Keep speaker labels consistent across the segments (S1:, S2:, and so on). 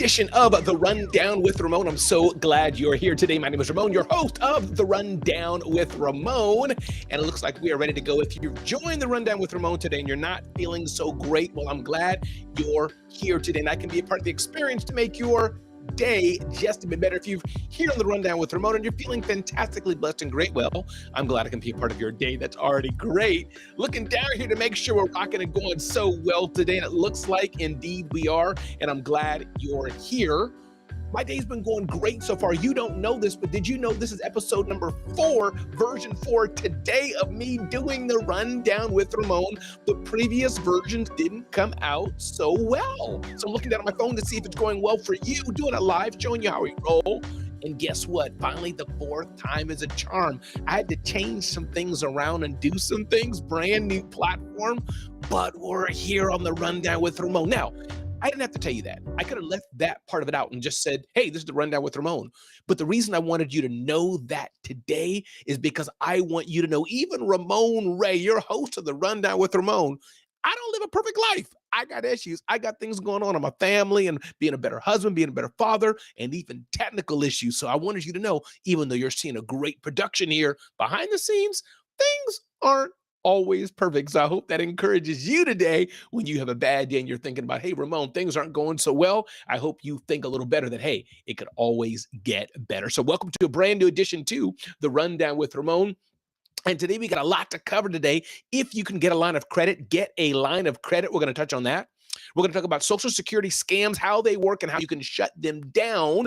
S1: edition of The Rundown with Ramon. I'm so glad you're here today. My name is Ramon, your host of The Rundown with Ramon. And it looks like we are ready to go. If you've joined The Rundown with Ramon today and you're not feeling so great, well, I'm glad you're here today. And I can be a part of the experience to make your day just a bit better. If you've here on The Rundown with Ramon and you're feeling fantastically blessed and great, well, I'm glad I can be a part of your day. That's already great. Looking down here to make sure we're rocking and going so well today, and it looks like indeed we are, and I'm glad you're here. My day's been going great so far. You don't know this, but did you know this is episode number 4, version 4 today of me doing the Rundown with Ramon? The previous versions didn't come out so well. So I'm looking down at my phone to see if it's going well for you, doing it live, showing you how we roll. And guess what? Finally, the 4th time is a charm. I had to change some things around and do some things, brand new platform, but we're here on the Rundown with Ramon. Now, I didn't have to tell you that. I could have left that part of it out and just said, hey, this is the Rundown with Ramon. But the reason I wanted you to know that today is because I want you to know, even Ramon Ray, your host of the Rundown with Ramon, I don't live a perfect life. I got issues. I got things going on in my family and being a better husband, being a better father, and even technical issues. So I wanted you to know, even though you're seeing a great production here behind the scenes, things aren't always perfect. So I hope that encourages you today when you have a bad day and you're thinking about, hey, Ramon, things aren't going so well. I hope you think a little better that, hey, it could always get better. So welcome to a brand new edition to The Rundown with Ramon. And today we got a lot to cover today. If you can get a line of credit, get a line of credit. We're going to touch on that. We're going to talk about Social Security scams, how they work, and how you can shut them down.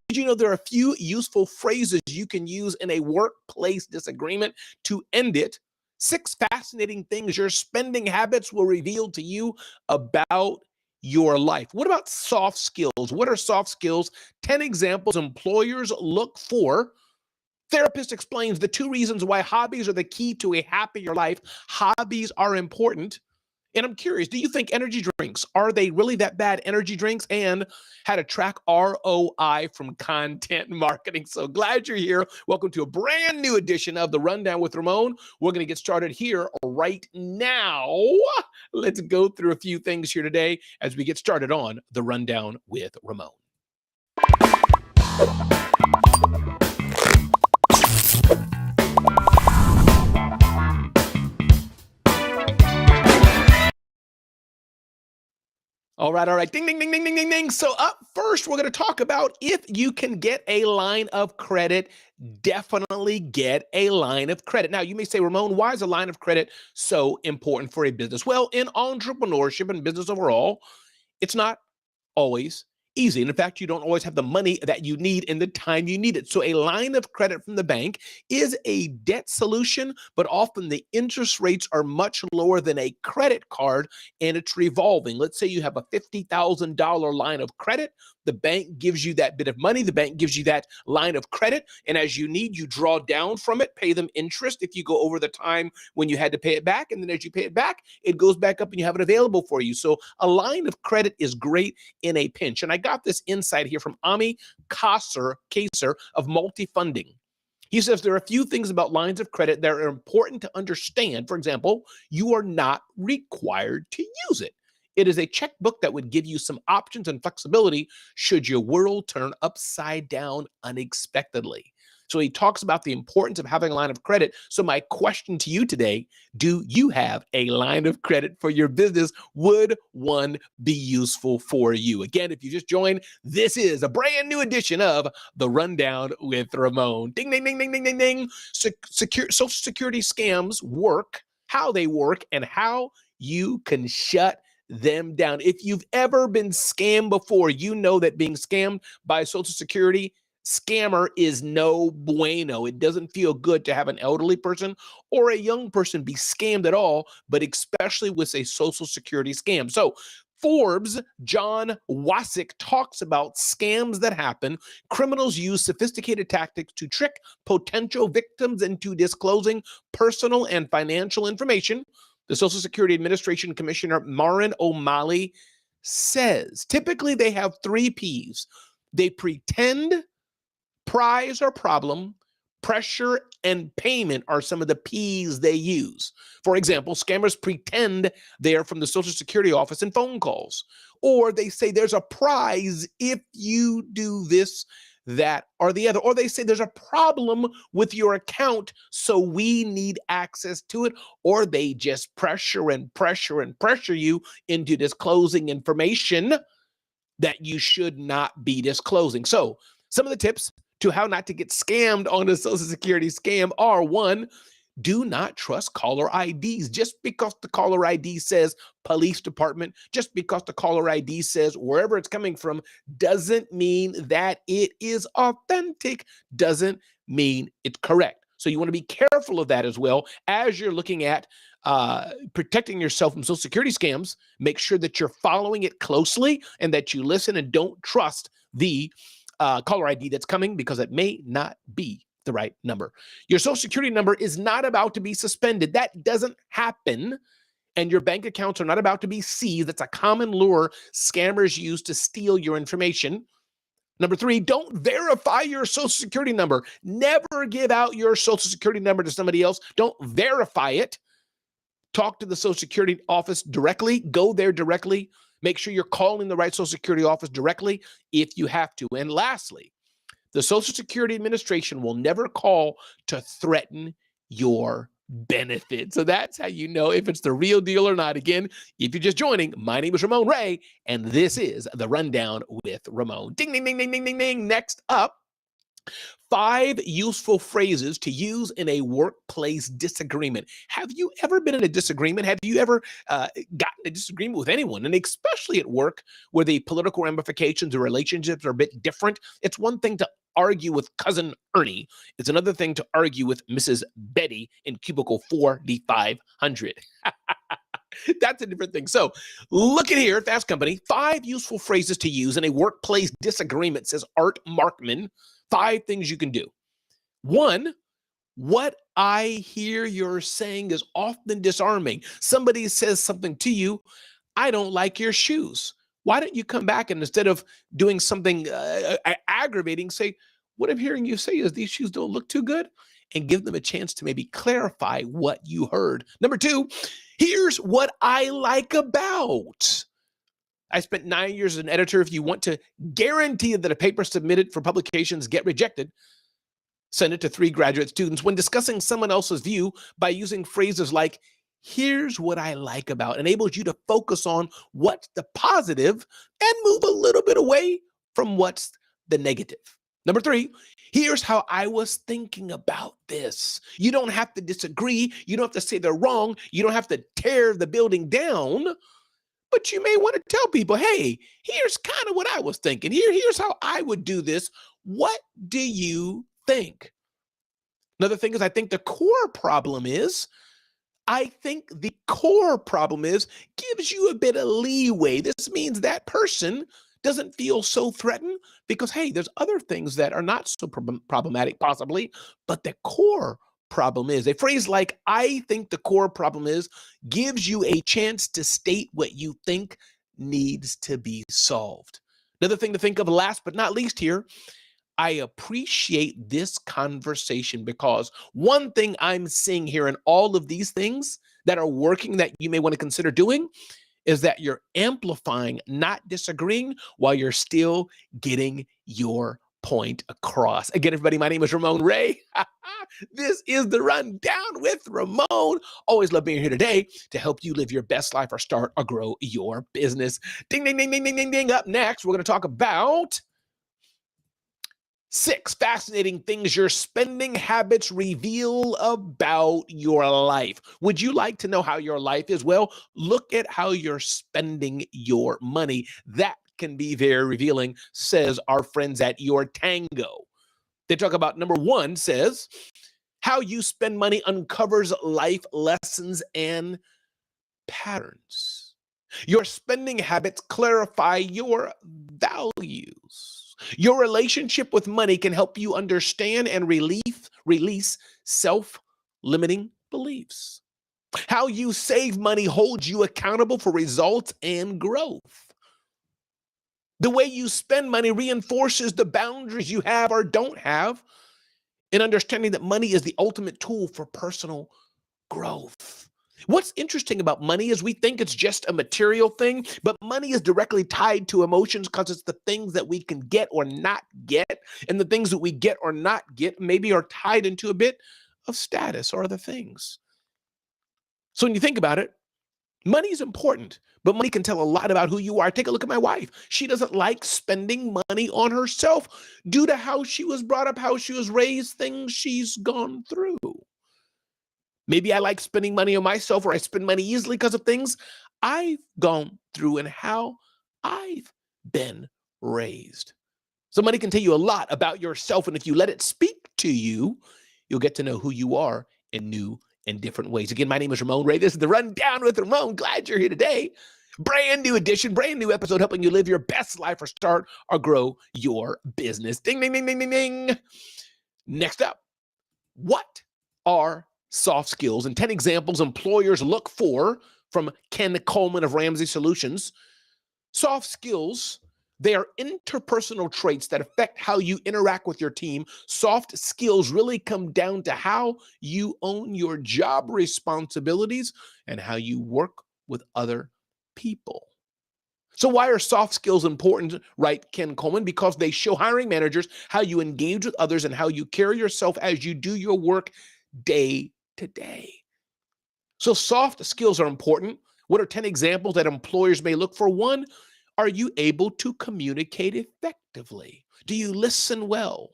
S1: Did you know there are a few useful phrases you can use in a workplace disagreement to end it? 6 fascinating things your spending habits will reveal to you about your life. What about soft skills? What are soft skills? 10 examples employers look for. Therapist explains the 2 reasons why hobbies are the key to a happier life. Hobbies are important. And I'm curious, do you think energy drinks, are they really that bad, energy drinks? And how to track ROI from content marketing. So glad you're here. Welcome to a brand new edition of The Rundown with Ramon. We're going to get started here right now. Let's go through a few things here today as we get started on The Rundown with Ramon. All right. Ding, ding, ding, ding, ding, ding, ding. So up first, we're going to talk about if you can get a line of credit, definitely get a line of credit. Now, you may say, Ramon, why is a line of credit so important for a business? Well, in entrepreneurship and business overall, it's not always easy. And in fact, you don't always have the money that you need in the time you need it. So a line of credit from the bank is a debt solution, but often the interest rates are much lower than a credit card, and it's revolving. Let's say you have a $50,000 line of credit. The bank gives you that bit of money. The bank gives you that line of credit. And as you need, you draw down from it, pay them interest if you go over the time when you had to pay it back. And then as you pay it back, it goes back up and you have it available for you. So a line of credit is great in a pinch. And I got this insight here from Ami Kaser of Multifunding. He says there are a few things about lines of credit that are important to understand. For example, you are not required to use it. It is a checkbook that would give you some options and flexibility should your world turn upside down unexpectedly. So he talks about the importance of having a line of credit. So my question to you today, do you have a line of credit for your business? Would one be useful for you? Again, if you just joined, this is a brand new edition of The Rundown with Ramon. Ding, ding, ding, ding, ding, ding, ding. Social Security scams work, how they work, and how you can shut them down. If you've ever been scammed before, you know that being scammed by Social Security scammer is no bueno. It doesn't feel good to have an elderly person or a young person be scammed at all, but especially with a Social Security scam. So Forbes' John Wasik talks about scams that happen. Criminals use sophisticated tactics to trick potential victims into disclosing personal and financial information. The Social Security Administration Commissioner Marin O'Malley says typically they have 3 Ps. They pretend, prize or problem, Pressure and payment are some of the P's they use. For example, scammers pretend they're from the Social Security office in phone calls, or they say there's a prize if you do this, that, or the other, or they say there's a problem with your account, so we need access to it, or they just pressure and pressure and pressure you into disclosing information that you should not be disclosing. So, some of the tips to how not to get scammed on a Social Security scam are: one, do not trust caller IDs. Just because the caller ID says police department, just because the caller ID says wherever it's coming from, doesn't mean that it is authentic, doesn't mean it's correct. So you want to be careful of that as well as you're looking at protecting yourself from Social Security scams. Make sure that you're following it closely and that you listen and don't trust the caller ID that's coming, because it may not be the right number. Your Social Security number is not about to be suspended. That doesn't happen. And your bank accounts are not about to be seized. That's a common lure scammers use to steal your information. Number three, don't verify your Social Security number. Never give out your Social Security number to somebody else. Don't verify it. Talk to the Social Security office directly. Go there directly. Make sure you're calling the right Social Security office directly if you have to. And lastly, the Social Security Administration will never call to threaten your benefit. So that's how you know if it's the real deal or not. Again, if you're just joining, my name is Ramon Ray, and this is The Rundown with Ramon. Ding, ding, ding, ding, ding, ding, ding. Next up, 5 useful phrases to use in a workplace disagreement. Have you ever been in a disagreement? Have you ever gotten a disagreement with anyone? And especially at work, where the political ramifications or relationships are a bit different. It's one thing to argue with cousin Ernie. It's another thing to argue with Mrs. Betty in cubicle 4500. That's a different thing. So look at here, Fast Company, 5 useful phrases to use in a workplace disagreement, says Art Markman. 5 things you can do. 1, what I hear you're saying is often disarming. Somebody says something to you, I don't like your shoes. Why don't you come back and instead of doing something aggravating, say, what I'm hearing you say is these shoes don't look too good, and give them a chance to maybe clarify what you heard. Number 2, here's what I like about. I spent 9 years as an editor. If you want to guarantee that a paper submitted for publications get rejected, send it to 3 graduate students when discussing someone else's view by using phrases like, here's what I like about, enables you to focus on what's the positive and move a little bit away from what's the negative. Number 3, here's how I was thinking about this. You don't have to disagree. You don't have to say they're wrong. You don't have to tear the building down. But you may want to tell people, hey, here's kind of what I was thinking. Here's how I would do this. What do you think? Another thing is, I think the core problem is gives you a bit of leeway. This means that person doesn't feel so threatened because, hey, there's other things that are not so problematic possibly, but the core problem is. A phrase like, I think the core problem is, gives you a chance to state what you think needs to be solved. Another thing to think of, last but not least here, I appreciate this conversation, because one thing I'm seeing here in all of these things that are working that you may want to consider doing is that you're amplifying, not disagreeing, while you're still getting your point across. Again, everybody, my name is Ramon Ray. This is The Rundown with Ramon. Always love being here today to help you live your best life or start or grow your business. Ding, ding, ding, ding, ding, ding, ding. Up next, we're going to talk about 6 fascinating things your spending habits reveal about your life. Would you like to know how your life is? Well, look at how you're spending your money. That can be very revealing, says our friends at Your Tango. They talk about number 1, says, how you spend money uncovers life lessons and patterns. Your spending habits clarify your values. Your relationship with money can help you understand and release self-limiting beliefs. How you save money holds you accountable for results and growth. The way you spend money reinforces the boundaries you have or don't have and understanding that money is the ultimate tool for personal growth. What's interesting about money is we think it's just a material thing, but money is directly tied to emotions because it's the things that we can get or not get. And the things that we get or not get maybe are tied into a bit of status or other things. So when you think about it, money is important, but money can tell a lot about who you are. Take a look at my wife. She doesn't like spending money on herself due to how she was brought up, how she was raised, things she's gone through. Maybe I like spending money on myself, or I spend money easily because of things I've gone through and how I've been raised. So money can tell you a lot about yourself, and if you let it speak to you, you'll get to know who you are in new and different ways. Again, my name is Ramon Ray. This is the Rundown with Ramon. Glad you're here today. Brand new edition, brand new episode, helping you live your best life or start or grow your business. Ding, ding, ding, ding, ding, ding. Next up, what are soft skills? And 10 examples employers look for from Ken Coleman of Ramsey Solutions. Soft skills, they are interpersonal traits that affect how you interact with your team. Soft skills really come down to how you own your job responsibilities and how you work with other people. So why are soft skills important, right, Ken Coleman? Because they show hiring managers how you engage with others and how you carry yourself as you do your work day to day. So soft skills are important. What are 10 examples that employers may look for? One, are you able to communicate effectively? Do you listen well?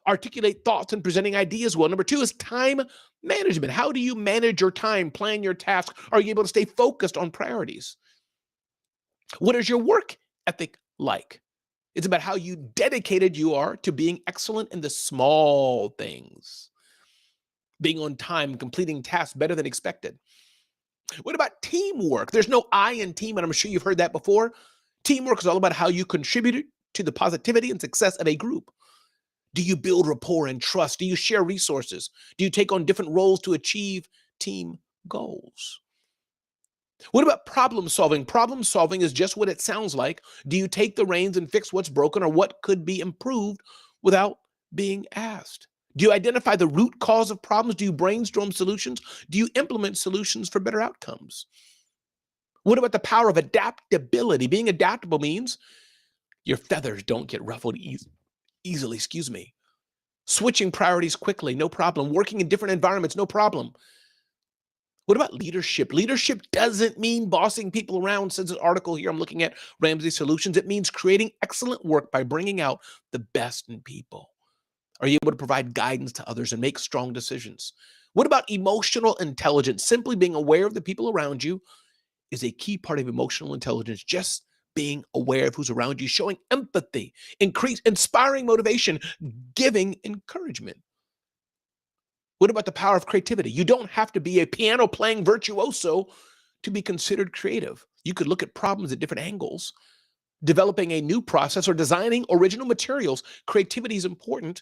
S1: Articulate thoughts and presenting ideas well. Number two is time management. How do you manage your time, plan your tasks? Are you able to stay focused on priorities? What is your work ethic like? It's about how you dedicated you are to being excellent in the small things, being on time, completing tasks better than expected. What about teamwork? There's no I in team, and I'm sure you've heard that before. Teamwork is all about how you contribute to the positivity and success of a group. Do you build rapport and trust? Do you share resources? Do you take on different roles to achieve team goals? What about problem solving? Problem solving is just what it sounds like. Do you take the reins and fix what's broken or what could be improved without being asked? Do you identify the root cause of problems? Do you brainstorm solutions? Do you implement solutions for better outcomes? What about the power of adaptability? Being adaptable means your feathers don't get ruffled easily, Switching priorities quickly, no problem. Working in different environments, no problem. What about leadership? Leadership doesn't mean bossing people around. Says this article here I'm looking at, Ramsey Solutions. It means creating excellent work by bringing out the best in people. Are you able to provide guidance to others and make strong decisions? What about emotional intelligence? Simply being aware of the people around you is a key part of emotional intelligence. Just being aware of who's around you, showing empathy, inspiring motivation, giving encouragement. What about the power of creativity? You don't have to be a piano playing virtuoso to be considered creative. You could look at problems at different angles, developing a new process or designing original materials. Creativity is important.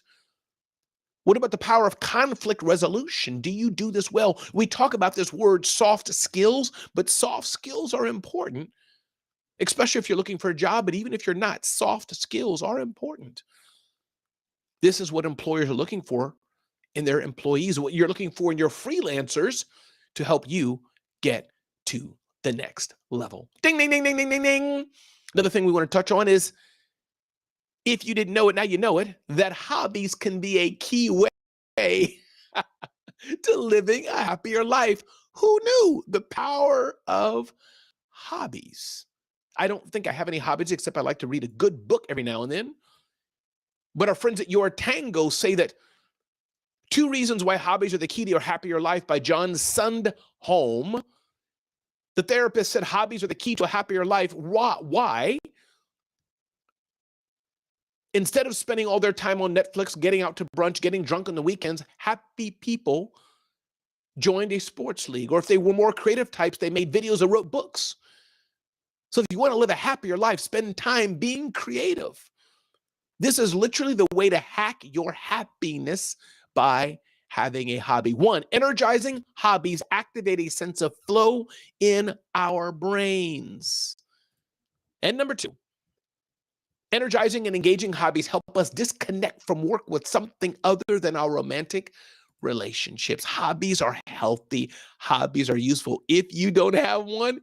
S1: What about the power of conflict resolution? Do you do this well? We talk about this word soft skills, but soft skills are important, especially if you're looking for a job, but even if you're not, soft skills are important. This is what employers are looking for in their employees, what you're looking for in your freelancers to help you get to the next level. Ding, ding, ding, ding, ding, ding, ding. Another thing we want to touch on is, if you didn't know it, now you know it, that hobbies can be a key way to living a happier life. Who knew the power of hobbies? I don't think I have any hobbies except I like to read a good book every now and then. But our friends at Your Tango say that 2 reasons why hobbies are the key to your happier life by John Sundholm. The therapist said hobbies are the key to a happier life. Why? Instead of spending all their time on Netflix, getting out to brunch, getting drunk on the weekends, happy people joined a sports league. Or if they were more creative types, they made videos or wrote books. So if you want to live a happier life, spend time being creative. This is literally the way to hack your happiness by having a hobby. 1, energizing hobbies activate a sense of flow in our brains. And number 2, Energizing and engaging hobbies help us disconnect from work with something other than our romantic relationships. Hobbies are healthy. Hobbies are useful. If you don't have one,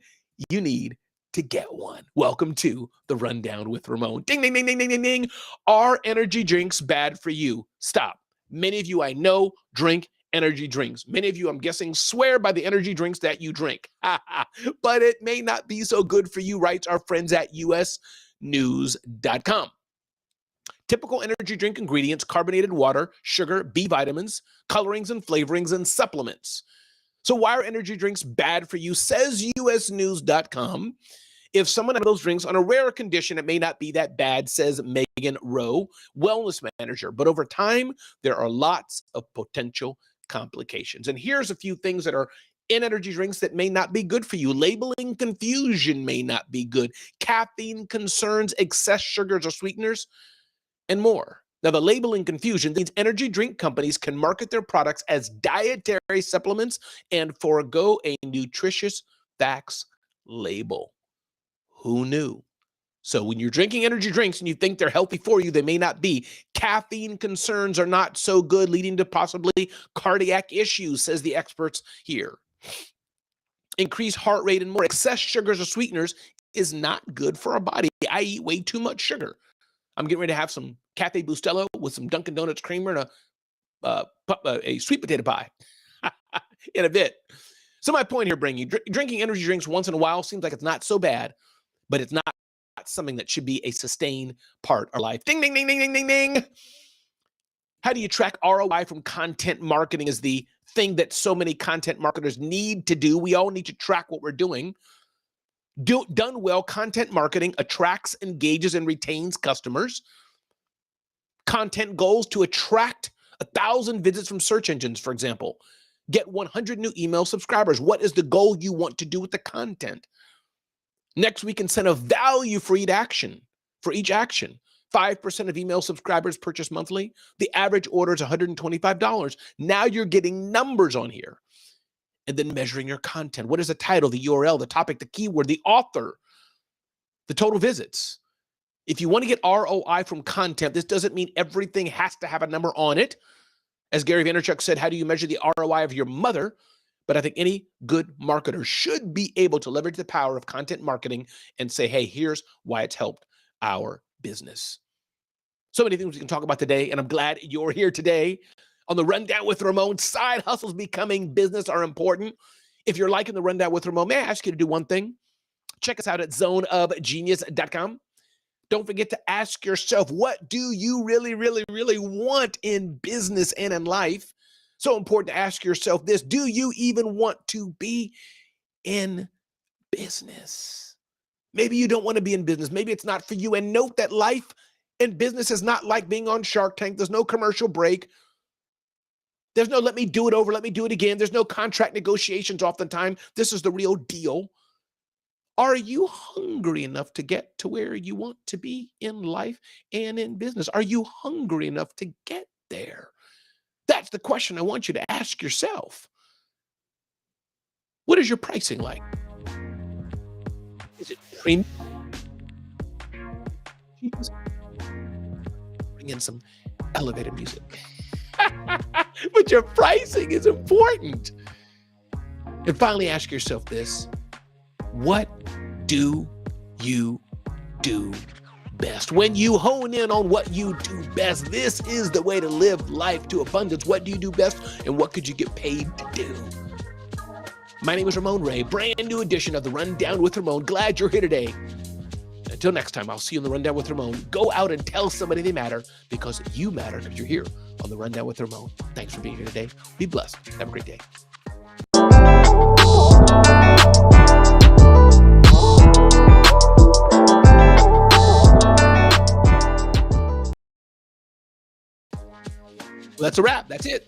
S1: you need to get one. Welcome to the Rundown with Ramon. Ding, ding, ding, ding, ding, ding, ding. Are energy drinks bad for you? Stop. Many of you I know drink energy drinks. Many of you, I'm guessing, swear by the energy drinks that you drink. But it may not be so good for you, writes our friends at usnews.com. Typical energy drink ingredients: carbonated water, sugar, B vitamins, colorings and flavorings, and supplements. So why are energy drinks bad for you? Says usnews.com. If someone had those drinks on a rare condition, it may not be that bad, says Megan Rowe, wellness manager. But over time, there are lots of potential complications. And here's a few things that are in energy drinks that may not be good for you. Labeling confusion may not be good. Caffeine concerns, excess sugars or sweeteners, and more. Now, the labeling confusion means energy drink companies can market their products as dietary supplements and forego a nutritious facts label. Who knew? So when you're drinking energy drinks and you think they're healthy for you, they may not be. Caffeine concerns are not so good, leading to possibly cardiac issues, says the experts here. Increased heart rate and more. Excess sugars or sweeteners is not good for our body. I eat way too much sugar. I'm getting ready to have some Cafe Bustelo with some Dunkin' Donuts creamer and a sweet potato pie in a bit. So my point here, drinking energy drinks once in a while seems like it's not so bad, but it's not something that should be a sustained part of life. Ding, ding, ding, ding, ding, ding, ding. How do you track ROI from content marketing is the thing that so many content marketers need to do. We all need to track what we're doing. Done well, content marketing attracts, engages, and retains customers. Content goals: to attract 1,000 visits from search engines, for example. Get 100 new email subscribers. What is the goal you want to do with the content? Next week, incentive value for each action. 5% of email subscribers purchase monthly. The average order is $125. Now you're getting numbers on here. And then measuring your content. What is the title, the URL, the topic, the keyword, the author, the total visits? If you want to get ROI from content, this doesn't mean everything has to have a number on it. As Gary Vaynerchuk said, how do you measure the ROI of your mother? But I think any good marketer should be able to leverage the power of content marketing and say, hey, here's why it's helped our business. So many things we can talk about today, and I'm glad you're here today on the Rundown with Ramon. Side hustles becoming business are important. If you're liking the Rundown with Ramon, may I ask you to do one thing? Check us out at zoneofgenius.com. Don't forget to ask yourself, what do you really, really, really want in business and in life? So important to ask yourself this: do you even want to be in business? Maybe you don't want to be in business. Maybe it's not for you. And note that life and business is not like being on Shark Tank. There's no commercial break. There's no let me do it over, let me do it again. There's no contract negotiations oftentimes. This is the real deal. Are you hungry enough to get to where you want to be in life and in business? Are you hungry enough to get there? That's the question I want you to ask yourself. What is your pricing like? Is it premium? Bring in some elevator music. But your pricing is important. And finally, ask yourself this: what do you do best? When you hone in on what you do best, this is the way to live life to abundance. What do you do best, and what could you get paid to do? My name is Ramon Ray, brand new edition of the Rundown with Ramon. Glad you're here today. Until next time, I'll see you on the Rundown with Ramon. Go out and tell somebody they matter, because you matter because you're here on the Rundown with Ramon. Thanks for being here today. Be blessed. Have a great day. That's a wrap. That's it.